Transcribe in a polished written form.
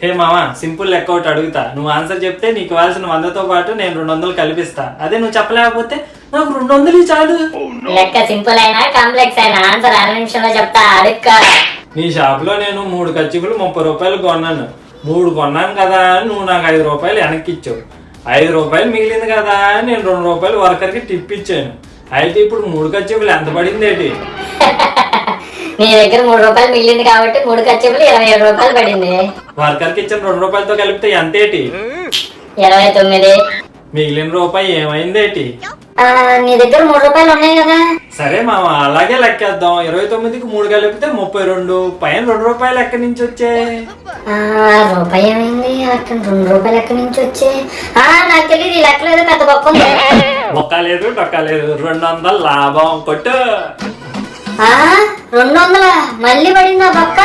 హే మామా, సింపుల్ లెక్క ఒకటి అడుగుతా. నువ్వు ఆన్సర్ చెప్తే నీకు ఇవ్వాల్సిన 100తో పాటు నేను 200 కల్పిస్తా. అదే నువ్వు చెప్పలేకపోతే నాకు 200 చాలు. లెక్క సింపుల్ అయినా కాంప్లెక్స్ అయినా ఆన్సర్ 6 నిమిషంలో చెప్తా. అడుక్క. నీ షాప్ లో నేను 3 కచ్చిపులు 30 రూపాయలు కొన్నాను. 3 కొన్నాను కదా అని నువ్వు నాకు 5 రూపాయలు వెనక్కి ఇచ్చావు. 5 రూపాయలు మిగిలింది కదా అని నేను 2 రూపాయలు వర్కర్కి టిప్ ఇచ్చాను. అయితే ఇప్పుడు 3 కచ్చిపులు ఎంత పడింది ఏంటి? నీ దగ్గర 3 రూపాయలు మిగిలింది కాబట్టి 3 కచ్చిపులు 27 రూపాయలు పడింది. వర్కర్కి ఇచ్చిన 2 రూపాయలతో కలిపితే ఎంతేటి? 29. మిగిలిన రూపాయి ఏమైందేటి? నీ దగ్గర 3 రూపాయలు ఉన్నాయి కదా. సరే మామ, అలాగే లెక్కేద్దాం. 29కి 3 కలిపితే 32. పైన 2 రూపాయలు ఎక్కడి నుంచి వచ్చాయి? రూపాయి ఏమైంది? అక్కడ 2 రూపాయలు ఎక్కడి నుంచి వచ్చాయి? నాకు తెలియదు. ఈ లెక్కలో ఏదో పెద్ద బొక్క ఉంది. బొక్క లేదు డొక్క లేదు. 200 లాభం కొట్టు. 200 మళ్ళీ పడిందా బొక్క?